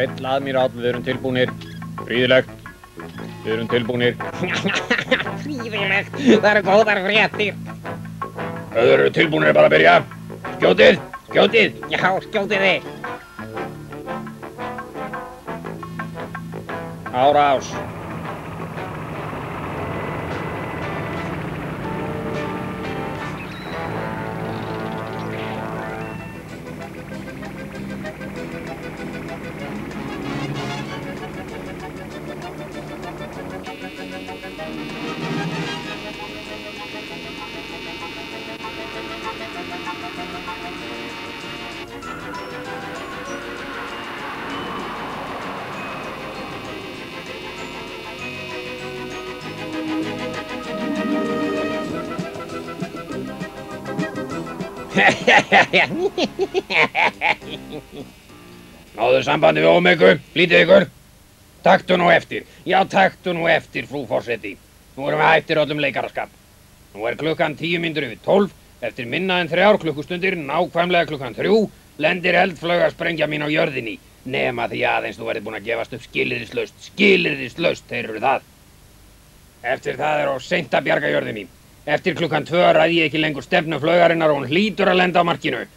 Sæll aðmíráll, við erum tilbúnir. Fríðilegt. Við erum tilbúnir. Fríðilegt, það eru góðar fréttir. Þau eru tilbúnir bara að byrja. Skjótið, skjótið. Já, skjótið þið. Árás. Náðu sambandi við Ómegu, flýtið ykkur. Taktu nú eftir. Já, taktu nú eftir, frú forseti. Nú erum við hættir öllum leikaraskap. Nú er klukkan 10:10. Eftir minna en 3 klukkustundir, nákvæmlega klukkan 3, lendir eldflaugasprengja mín á jörðinni. Nema því aðeins þú verið búin að gefast upp skilyrðislaust, þeir eru það. Eftir það er of seint að bjarga jörðinni. Eftir klukkan 2 ræði ég ekki lengur stefnu flaugarinnar og hún hlýtur að lenda á markinu.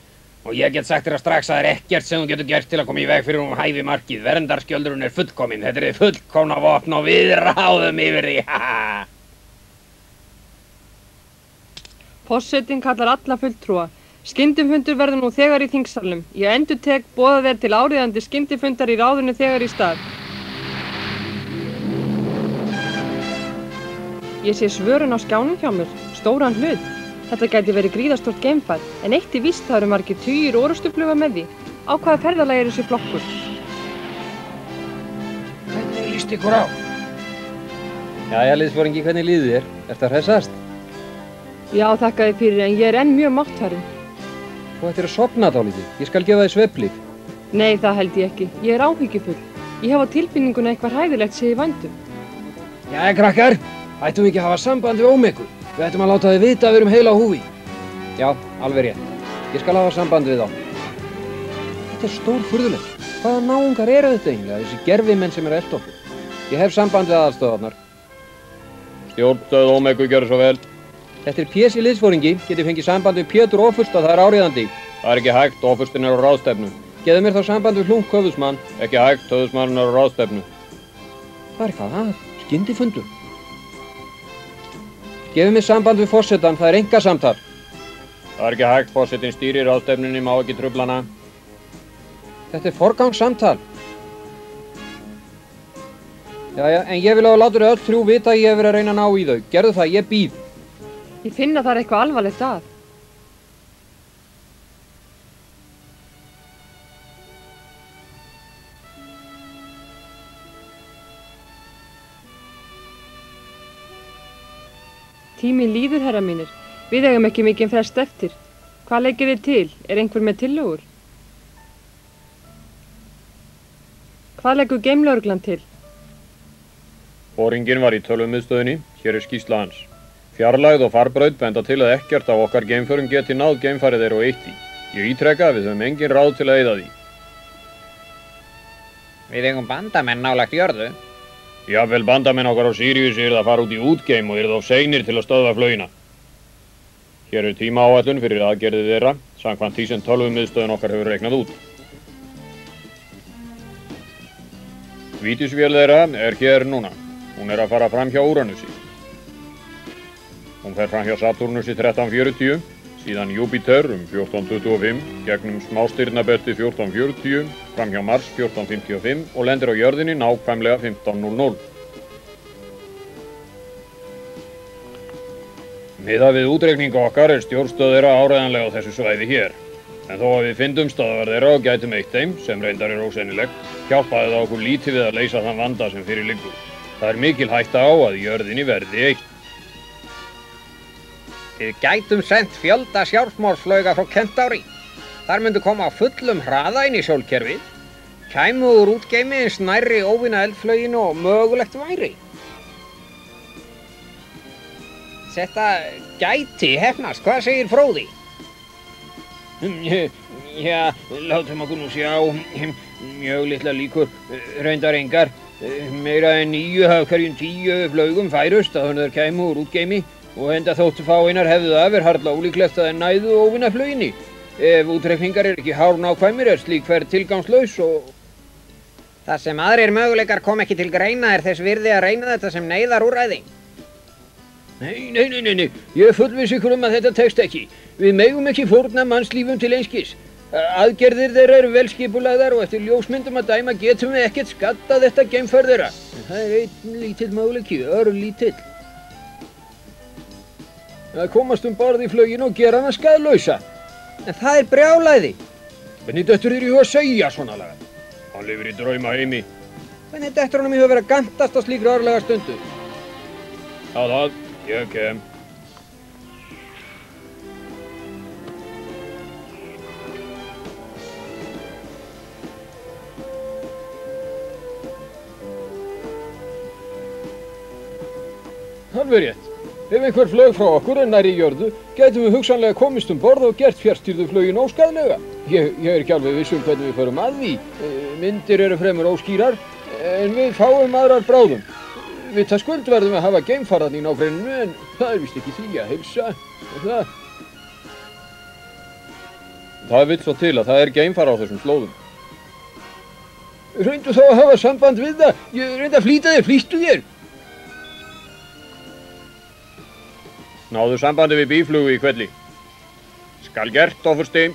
Og ég get sagt þér strax að það er ekkert sem þú getur gert til að koma í veg fyrir hún hæfi markið. Verndarskjöldurinn er fullkomin. Þetta er fullkomna vopn og við ráðum yfir því. Forsetinn kallar alla fulltrúa. Skyndifundur verður nú þegar í þingsalnum. Ég endurtek boðað er til áríðandi skyndifundar í ráðinu þegar í stað. Ég sé svörun á skjánum hjá mér, stóran hlut. Þetta gæti verið gríðastórt geimfar, en eitt í víst það eru margir tugir orrustufluga með því. Á hvaða ferðalagi er þessi flokkur? Hvernig líst ykkur á? Jæja, liðsforingi, hvernig líður þér? Ertu að hressast? Já, þakka þér fyrir, en ég er enn mjög máttharinn. Þú ættir að sofna dálítið. Ég skal gefa þér svefnlyf. Nei, það held ég ekki. Ég er áhyggjufull. Ég hef á tilfinninguna eitthvað hræðilegt sé í vændum. Jæja, krakkar. Ættum við ekki að hafa samband við Ómegu? Við ættum að láta þið vita að við erum heila á húfi. Já, alveg rétt. Ég skal hafa samband við þá. Þetta er stórfurðulegt. Hvaða náungar eru þetta eiginlega, þessi gervimenn sem eru að elta okkur? Ég hef samband við aðalstöðvarnar. Stjórnstöð Ómegu, gjörðu svo vel. Þetta er Pési liðsforingi. Getið fengið samband við Pétur Ofursta, það er áríðandi. Það er ekki hægt, Ofurstinn er á ráðstefnu. Geðu mér þá samband við Hlunk höfuðsmann. Ekki hægt, höfuðsmanninn er á ráðstefnu. Það er eitthvað að. Skyndifundur. Gefið mér samband við forsetann, það er einkasamtal. Það er ekki hægt, forsetinn stýrir ráðstefnunni, má ekki trufla hana. Þetta er forgangssamtal. Jæja, en ég vil að láta þau öll 3 vita að ég hef verið að reyna að ná í þau. Gerðu það, ég bíð. Ég finn að það er eitthvað alvarlegt að. Tíminn líður, herra mínir. Við eigum ekki mikinn frest eftir. Hvað leggið þið til? Er einhver með tillögur? Hvað leggur geimlögreglan til? Foringinn var í tölvumiðstöðinni, hér er skýrsla hans. Fjarlægð og farbraut benda til að ekkert af okkar geimförum geti náð geimfarið þeirra og eitt í. Ég ítreka að við höfum engin ráð til að eyða því. Við eigum bandamenn nálægt jörðu. Jafnvel bandamenn okkar á Sirius yrðu að fara út í útgeim og yrðu of seinir til að stöðva flaugina. Hér er tímaáætlun fyrir aðgerðið þeirra, samkvæmt því sem tölvumiðstöðin okkar hefur reiknað út. Vítisvél þeirra er hér núna. Hún er að fara fram hjá Úranusi. Hún fer fram hjá Saturnusi 1340, síðan Júpíter 1425, gegnum smástirnabelti 1440, fram hjá Mars 1455 og lendir á jörðinni nákvæmlega 15:00. Miðað við útreikninga okkar er stjórnstöð þeirra áreiðanlega á þessu svæði hér. En þó að við fyndum stöðvar þeirra og gætum eitt þeim, sem reyndar er ósennilegt, hjálpaði það okkur lítið við að leysa þann vanda sem fyrir liggur. Það er mikil hætta á að jörðinni verði eitt. Við gætum sent fjölda sjálfsmorðsflauga frá Kentauri. Þar myndu koma á fullum hraða inn í sólkerfið, kæmu úr útgeimi eins nærri óvinna eldflauginu og mögulegt væri. Þetta gæti hefnast, hvað segir Fróði? Já, látum okkur nú sjá. Mjög litla líkur, reyndar engar. Meira en 9 af hverjum 10 flaugum færust að þeir kæmu úr útgeimi og enda þóttu fáeinar hefðu það harla ólíklegt að þeir næðu óvinna flauginni. Ef útreikningar ekki hárnákvæmir slík ferð tilgangslaus og... Það sem aðrir möguleikar kom ekki til greina þess virði að reyna þetta sem neyðarúrræði. Nei, ég fullviss ykkur að þetta tekst ekki. Við megum ekki fórna mannslífum til einskis. Aðgerðir þeirra eru vel skipulagðar og eftir ljósmyndum að dæma getum við ekkert skaddað þetta geimfar þeirra. En það einn lítill möguleiki, örlítill. Að komast borð í flauginu og gera hana skaðlausa. En það brjálæði. Hvernig dettur þér í hug að segja svona lagað? Hann lifir í drauma heimi. Hvernig dettur honum í hug að vera gantast á slíkri örlega stundu? Það, ég kem. Alveg rétt. Ef einhver flaug frá okkur nærri jörðu, gætum við hugsanlega komist borð og gert fjarstýrðu flaugin óskaðlega. Ég ekki alveg viss hvernig við förum að því. Myndir eru fremur óskýrar, en við fáum aðrar bráðum. Vitaskuld verðum að hafa geimfarðan í nágrenninu, en það víst ekki því að heilsa. Það vill svo til að það geimfar á þessum slóðum. Reyndu þá að hafa samband við það. Ég reyndi að flýta þér, flýttu þér. Náðu sambandi við býflugu í kvelli. Skal gert, ofursti.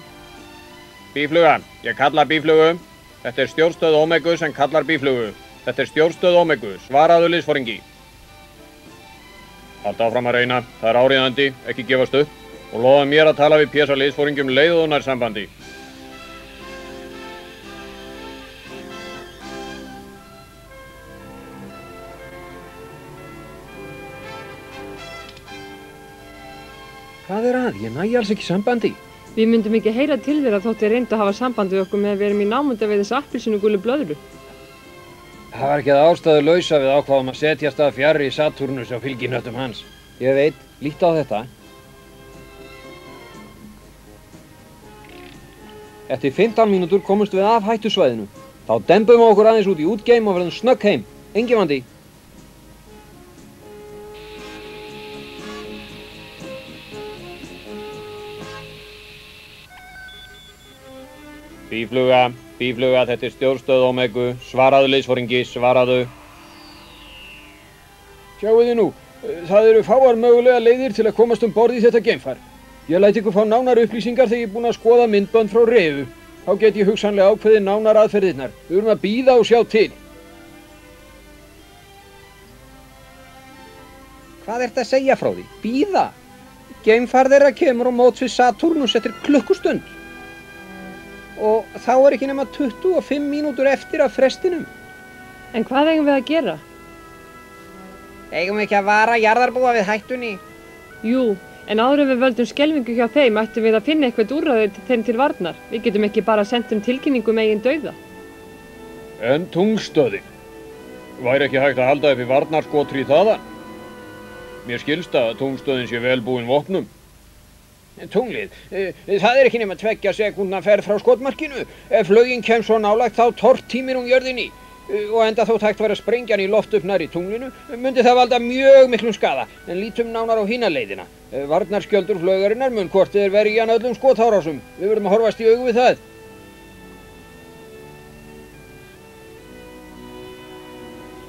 Býfluga, ég kalla býflugu. Þetta stjórnstöð Omegu sem kallar býflugu. Þetta stjórnstöð Omegu, svaraðu liðsforingi. Haltu áfram að reyna, það áríðandi, ekki gefast upp. Og lofa mér að tala við PSA liðsforingi leið og nær sambandi. Hvað að? Ég næ alls ekki sambandi. Við myndum ekki heyra til þér að þótt þið reyndu að hafa samband við okkur með að við erum í námunda við þess appelsínugulu blöðru. Það var ekki að ástæðu lausa við ákváðum að setjast að fjarri Satúrnus á fylginöttum hans. Ég veit, líttu á þetta. Eftir 15 mínútur komumst við af hættusvæðinu. Þá dembum við okkur aðeins út í útgeim og verðum snögg heim. Enginn vandi. Býfluga, þetta stjórnstöð Omegu, svaraðu liðsforingi, svaraðu. Sjáu þið nú, það eru fáar mögulega leiðir til að komast borð í þetta geimfar. Ég læt ykkur fá nánar upplýsingar þegar ég er búinn að skoða myndbönd frá Refu. Þá get ég hugsanlega ákveðið nánar aðferðirnar. Við erum að bíða og sjá til. Hvað ertu að segja frá því? Bíða? Geimfar þeirra kemur á móts við Satúrnus eftir klukkustund. Og þá ekki nema 25 mínútur eftir af frestinum. En hvað eigum við að gera? Eigum við ekki að vara jarðarbúa við hættunni? Jú, en áður en við völdum skelfingu hjá þeim ættum við að finna eitthvað úrræði þeim til varnar. Við getum ekki bara sendt tilkynningu eigin dauða. En tungstöðin? Væri ekki hægt að halda upp í varnarskotri þaðan? Mér skilst að tungstöðin sé vel búin vopnum. Tunglið, það ekki nema 2 sekúndna ferð frá skotmarkinu. Ef flaugin kemst svo nálægt þá tortímir hún jörðinni. Og enda þótt hægt væri að sprengja hann í loft upp nær í tunglinu, myndi það valda mjög miklum skaða. En lítum nánar á hina leiðina. Varnarskjöldur flaugarinnar mun hvort þeir verja hann öllum skotárásum. Við verðum að horfast í augu við það.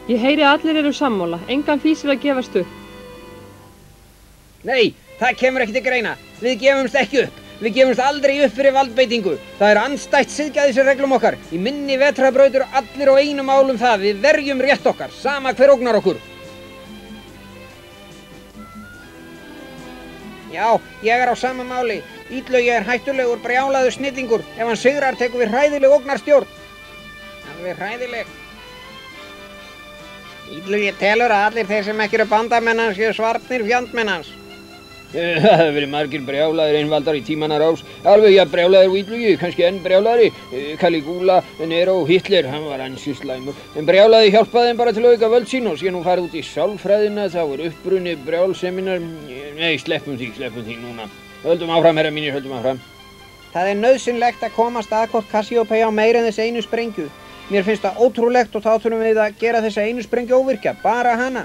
Ég heyri að allir eru sammála. Engan fýsir að gefast upp. Nei, það kemur ekki til greina. Við gefumst ekki upp. Við gefumst aldrei upp fyrir valdbeitingu. Það andstætt siðgæðisreglum okkar. Í minni vetrarbrautur allir á einu máli það. Við verjum rétt okkar, sama hver ógnar okkur. Já, ég á sama máli. Illugi hættulegur, brjálaður snillingur. Ef hann sigrar tekur við hræðileg ógnarstjórn. Alveg hræðileg. Illugi telur að allir þeir sem ekki eru bandamenn hans séu svarnir fjandmenn hans. Það hefur verið margir brjálaðir einvaldar í tímanna rás. Alveg jafn brjálaðir og Illugi, kannski enn brjálaðri. Caligula, Nero, Hitler, hann var ansi slæmur. En brjálaði hjálpaði þeim bara til að auka völd sín og sé nú farið út í sálfræðina, þá uppbrunni brjálseminar. Nei, sleppum því núna. Höldum áfram, herra mínir, höldum áfram. Það er nauðsynlegt að komast að hvort Cassiopeia á meira en þessi einu sprengju. Mér finnst það ótrúlegt og þá þurfum við að gera þessa einu sprengju óvirkja, bara hana.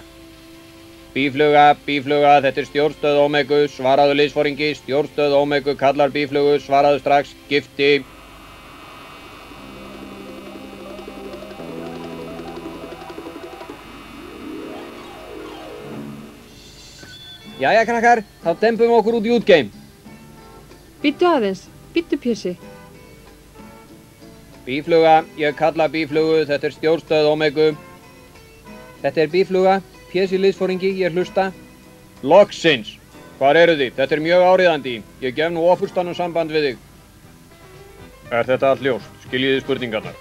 Bífluga, þetta er stjórnstöð Omegu, svaraðu liðsforingi, stjórnstöð Omegu kallar bíflugu, svaraðu strax, skipti. Jæja, krakkar, þá dempum við okkur út í útgeim. Bíddu aðeins, bíddu Pési. Bífluga, ég kalla bíflugu, þetta er stjórnstöð Omegu. Þetta er bífluga, Pési liðsforingi, ég hlusta. Loksins! Hvar eru þið? Þetta er mjög áríðandi. Ég gef nú ofurstanum samband við þig. Er þetta allt ljóst? Skiljiði spurningarnar.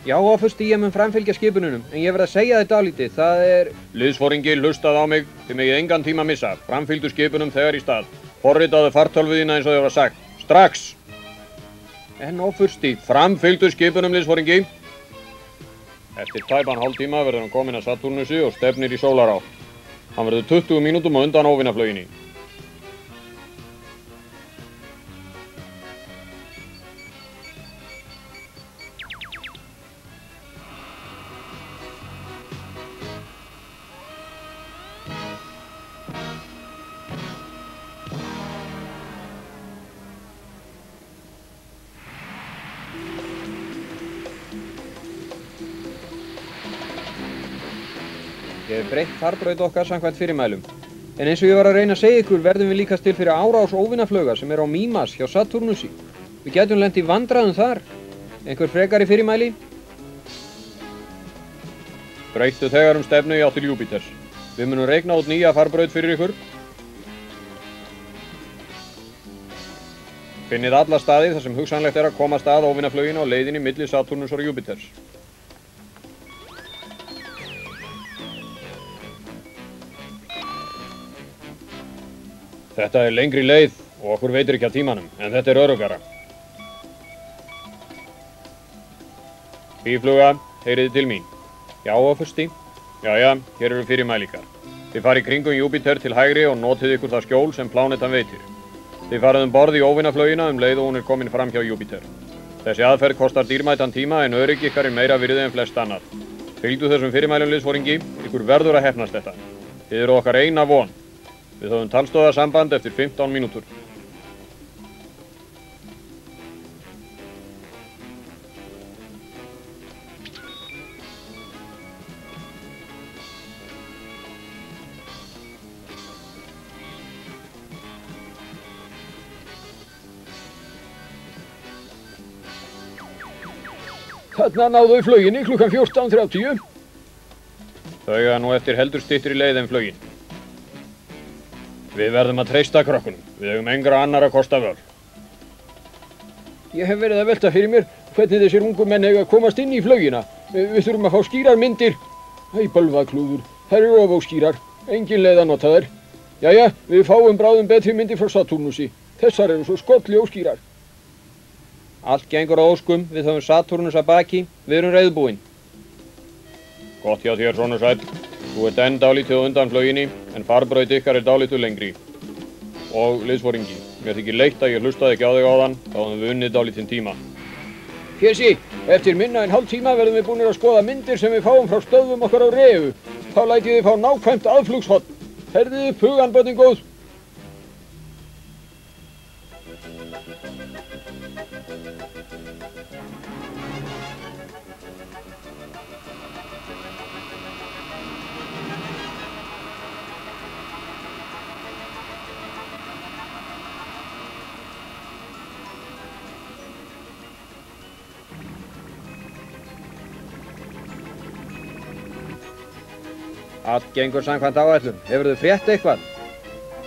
Já, ofursti, ég mun framfylgja skipununum, en ég verð að segja þetta álítið, það er... Liðsforingi, hlustað á mig, þið megið engan tíma missa. Framfylgdu skipunum þegar í stað. Forritaðu fartölvuðina eins og þið var sagt. Strax! En ofursti... Framfylgdu skipunum, liðsforingi. Eftir tæpan hálftíma verður hann kominn að Saturnusi og stefnir í sólará. Hann verður 20 mínútum á undan óvinaflauginni. Ég hef breytt farbraut okkar samkvæmt fyrirmælum. En eins og ég var að reyna að segja ykkur verðum við líkast til fyrir árás óvinaflauga sem er á Mimas hjá Saturnusi. Við getum lent í vandræðum þar. Einhver frekari fyrirmæli? Breyttu þegar stefnu í átt til Júpíters. Við munum reikna út nýja farbraut fyrir ykkur. Finnið alla staði þar sem hugsanlegt er að komast að óvinaflaugina á leiðinni milli Saturnus og Júpíters. Þetta er lengri leið og okkur veitir ekki að tímanum, en þetta er öruggara. Bífluga, heyriði til mín. Já, ofursti. Jæja, hér eru fyrirmælingar. Þið farið kringum Júpíter til hægri og notið ykkur það skjól sem plánetan veitir. Þið farið borð í óvinaflaugina leið og hún er komin fram hjá Júpíter. Þessi aðferð kostar dýrmætan tíma en öryggi ykkar er meira virði en flest annað. Fylgdu þessum fyrirmælum, liðsforingi, ykkur verður að heppnast þetta. Þið eru okkar eina von. Við höfum talstöðarsamband eftir 15 mínútur. Þarna náðu flauginni klukkan 14:30. Þau eiga nú eftir heldur styttri leið en flaugin. Við verðum að treysta krökkunum. Við eigum engra annarra kosta völ. Ég hef verið að velta fyrir mér hvernig þessir ungu menn eiga að komast inn í flaugina. Við þurfum að fá skýrar myndir. Æ, bölvaklúður. Þær eru of óskýrar. Engin leið að nota þær. Jæja, við fáum bráðum betri myndir frá Saturnusi. Þessar eru svo skolli óskýrar. Allt gengur á óskum, við höfum Saturnus að baki, við erum reiðbúin. Gott hjá þér, sonur sæll. Þú ert enn dálítið á undan flauginni, en farbraut ykkar er dálítið lengri. Og, liðsforingi, mér þykir leitt að ég hlustaði ekki á þig áðan, þá höfum við unnið dálítinn tíma. Pési, eftir minna en hálftíma verðum við búinir að skoða myndir sem við fáum frá stöðvum okkar á Reu. Þá lætið þið fá nákvæmt aðflugshorn. Herðið upp hugann, börnin góð. Allt gengur samkvæmt áætlun. Hefurðu frétt eitthvað?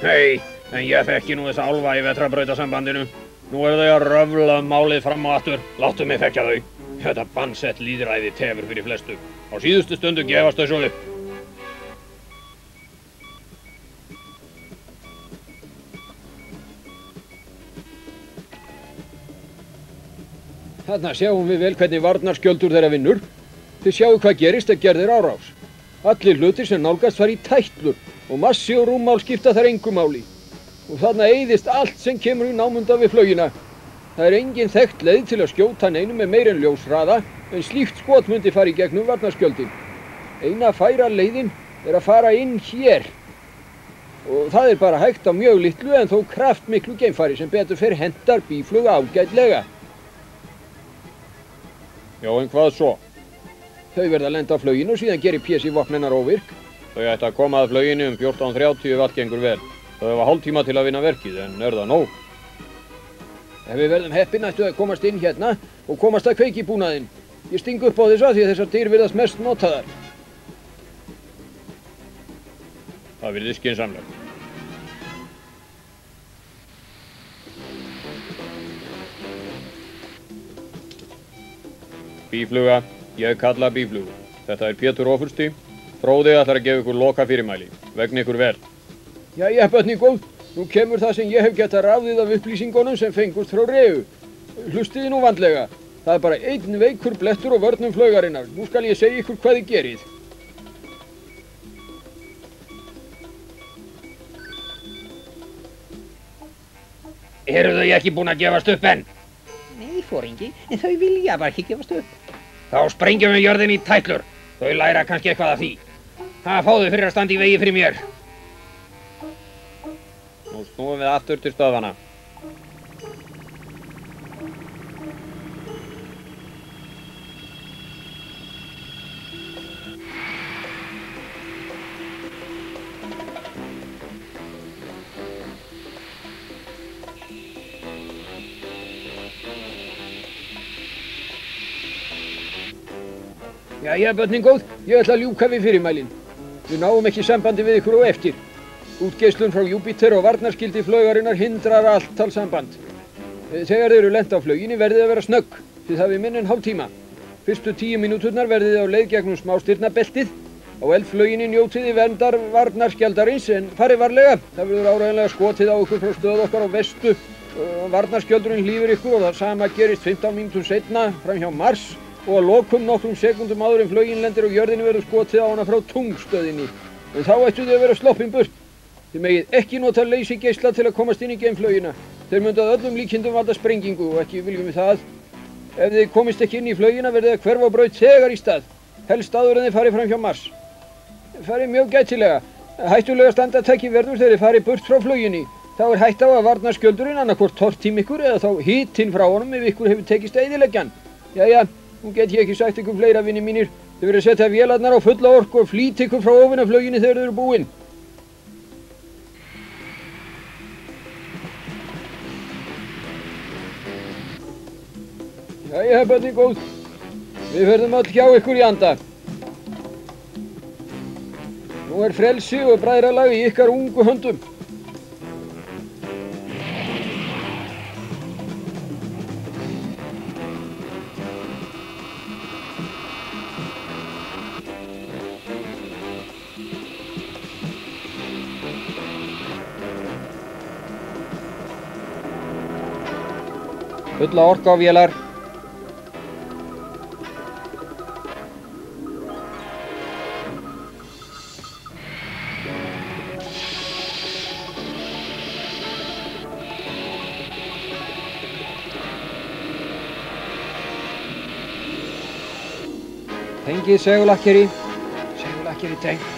Nei, en ég þekki nú þessa álfa í vetrarbrautasambandinu. Nú eru þau að röfla málið fram og aftur. Láttu mig þekkja þau. Þetta bannsett lýðræði tefur fyrir flestu. Á síðustu stundu gefast þau svo upp. Þarna sjáum við vel hvernig varnarskjöldur þeirra vinnur. Þið sjáu hvað gerist ef gerðir árás. Allir hlutir sem nálgast fara í tætlur og massi og rúmmál skipta þar engu máli. og þarna eyðist allt sem kemur í námunda við flaugina. Það er engin þekkt leið til að skjóta neinum með meir en ljóshraða, en slíkt skot myndi fara í gegnum varnarskjöldin. Eina færa leiðin er að fara inn hér. Og það er bara hægt á mjög litlu en þó kraftmiklu geimfari sem betur fer hentar býflug ágætlega. Já, en hvað svo? Þau verða að lenda á flauginu og síðan gerir PC vopn hennar óvirk. Þau ættu að koma að flauginu 14:30 ef allt gengur vel. Þau hafa hálftíma til að vinna verkið, en er það nóg? Ef við verðum heppin ættu að komast inn hérna og komast að kveikibúnaðinn. Ég sting upp á þessa því að þessar dyr virðast mest notaðar. Það virðist skynsamlegt. Býfluga, ég kalla býflugu. Þetta er Pétur Ofursti. Fróði ætlar að gefa ykkur loka fyrirmæli. Vegna ykkur vel. Jæja, börni góð. Nú kemur það sem ég hef getað ráðið af upplýsingunum sem fengust frá Reu. Hlustiði nú vandlega. Það er bara einn veikur blettur á vörnum flaugarinnar. Nú skal ég segja ykkur hvað þið gerið. Eru þau ekki búin að gefast upp enn? Nei, foringi, en þau vilja bara ekki gefast upp. Þá sprengjum við jörðin í tætlur. Þau læra kannski eitthvað af því. Það fáðu fyrir að standa í vegi fyrir mér. Nú snúum við aftur til stöðvana. Jæja, börnin góð, ég ætla að ljúka við fyrirmælin. Við náum ekki sambandi við ykkur á eftir. Útgeislun frá Júpíter og varnarskildi flaugarinnar hindrar allt talsamband. Þegar þið eru lent á flauginni verðið að vera snögg, þið hafið minn en hálftíma. Fyrstu 10 mínúturnar verðið á leið gegnum smástirnabeltið. Á eldflauginni njótið þið verndar varnarskjaldarins en farið varlega. Það verður áreiðanlega skotið á ykkur frá stöð okkar á vestu. Varnarskjaldurinn hlífir ykkur og það sama gerist 15 mínútur seinna fram hjá Mars. Og að lokum nokkrum sekundum áður en flaugin lendir á jörðinni verður skotið á hana frá tungstöðinni. En þá ættu þið að vera sloppin burt. Þið megið ekki nota leysigeisla til að komast inn í geimflaugina. Þeir myndu að öllum líkindum valda sprengingu og ekki viljum við það. Ef þið komist ekki inn í flaugina verðið að hverfa á braut þegar í stað. Helst áður en þið farið fram hjá Mars. Farið mjög gætilega. Hættulega standartæki verður þegar þið farið burt frá flauginni. Þá er hætt á að varnarskjöldurinn annarkvort tortíma ykkur eða þá hitinn frá honum ef ykkur hefur tekist að eyðileggja hann. Jæja. Nú get ég ekki sagt ykkur fleira, vinni mínir. Þið verður að setja vélarnar á fulla orku og flýta ykkur frá ofinaflauginni þegar þið eru búin. Jæja, börnin góð. Við verðum öll hjá ykkur í anda. Nú er frelsi og bræðralag í ykkar ungu höndum. Fulla orka á vélar. Tengið segulakkeri. Segulakkeri tengt.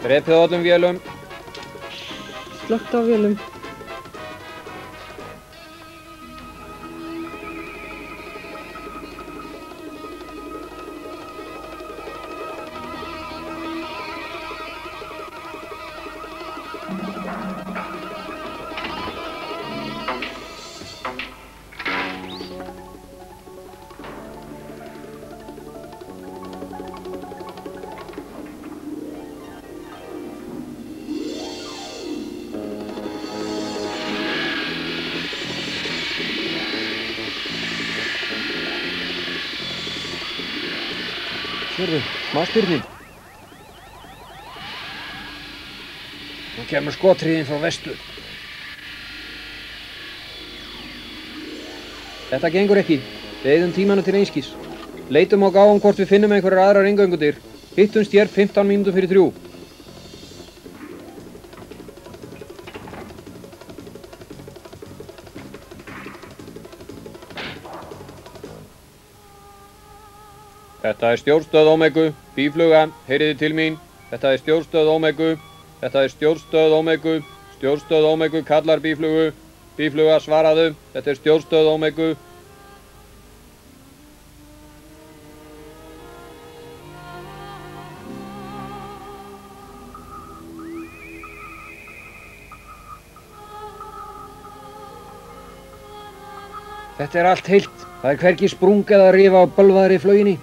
Drepið á öllum vélum. Slökkt á vélum. Sérðu, smástirnin. Nú kemur skothríðin frá vestur. Þetta gengur ekki. Við eyðum tímanu til einskís. Leitum á gáum hvort við finnum einhverjar aðrar inngöngudyr. Hittumst hér 15 mínútur fyrir 3. Þetta er stjórnstöð Omegu, býfluga, heyriði til mín. Þetta er stjórnstöð Omegu, þetta er stjórnstöð Omegu, stjórnstöð Omegu kallar býflugu. Býfluga, svaraðu, þetta er stjórnstöð Omegu. Þetta er allt heilt. Það er hvergi sprung eða rifa á bölvaðri flauginni.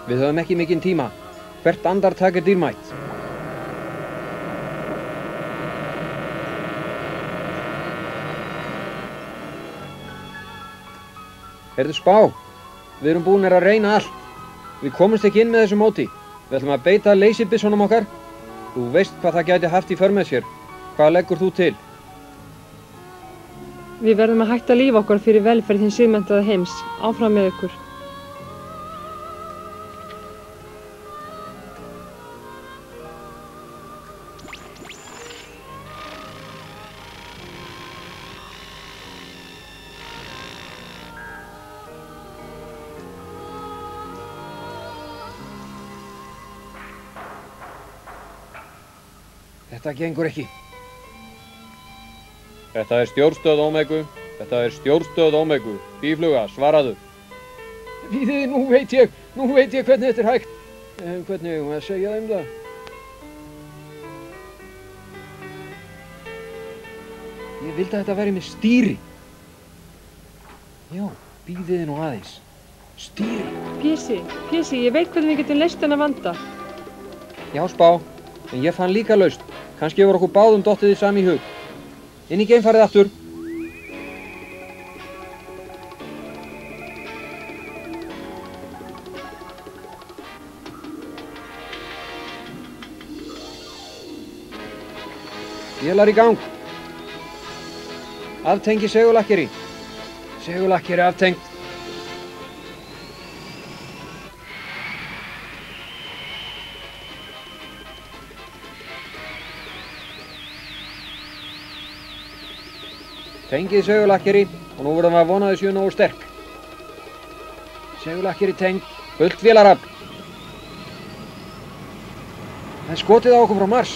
Við höfum ekki mikinn tíma. Hvert andartak er dýrmætt. Heyrðu Spá, við erum búinir að reyna allt. Við komumst ekki inn með þessu móti. Við ætlum að beita leysibyssunum okkar. Þú veist hvað það gæti haft í för með sér. Hvað leggur þú til? Við verðum að hætta líf okkar fyrir velferð hins siðmenntaða heims. Áfram með ykkur. Þetta gengur ekki. Þetta er stjórnstöð Omegu, þetta er stjórnstöð Omegu. Býfluga, svaraðu. Bíðið, nú veit ég hvernig þetta er hægt. En hvernig eigum við að segja þeim það? Ég vildi að þetta væri með stýri. Já, bíðið nú aðeins. Stýri. Pési, ég veit hvernig við getum leyst þennan vanda. Já, Spá, en ég fann líka lausn. Kannski hefur okkur báðum dottið þið sami í hug. Inn í geimfarið aftur. Vélar í gang. Aftengi segulakkeri. Segulakkeri aftengt. Tengið segulakkeri og nú verðum við að vona þau séu nógu sterk. Segulakkeri tengd, fullt vélarafl. Það er skotið á okkur frá Mars.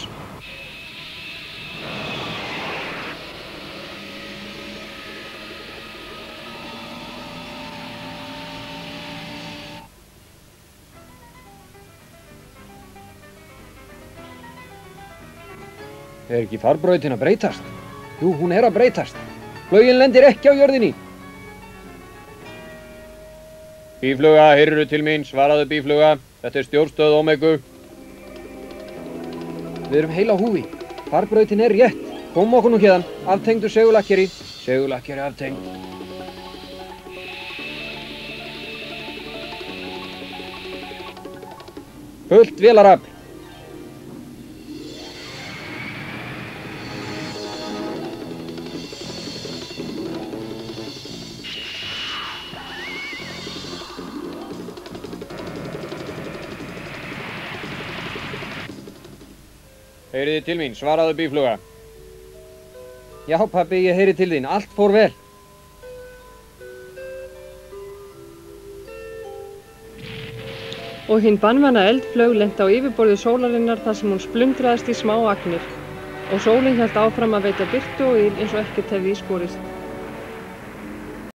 Er ekki farbrautin að breytast? Jú, hún er að breytast. Flaugin lendir ekki á jörðinni. Býfluga, heyrðu til mín, svaraðu býfluga. Þetta er stjórnstöð Omegu. Við erum heil á húfi. Farbrautin er rétt. Komum okkur nú hérðan. Aftengdu segulakkeri. Segulakkeri aftengd. Fullt vélarafl. Heyriði til mín, svaraðu býfluga. Já, pabbi, ég heyri til þín. Allt fór vel. Og hinn banvæna eldflaug lenti á yfirborði sólarinnar þar sem hún splundraðist í smá agnir. Og sólin hélt áfram að veita birtu og yl eins og ekkert hefði í skorist.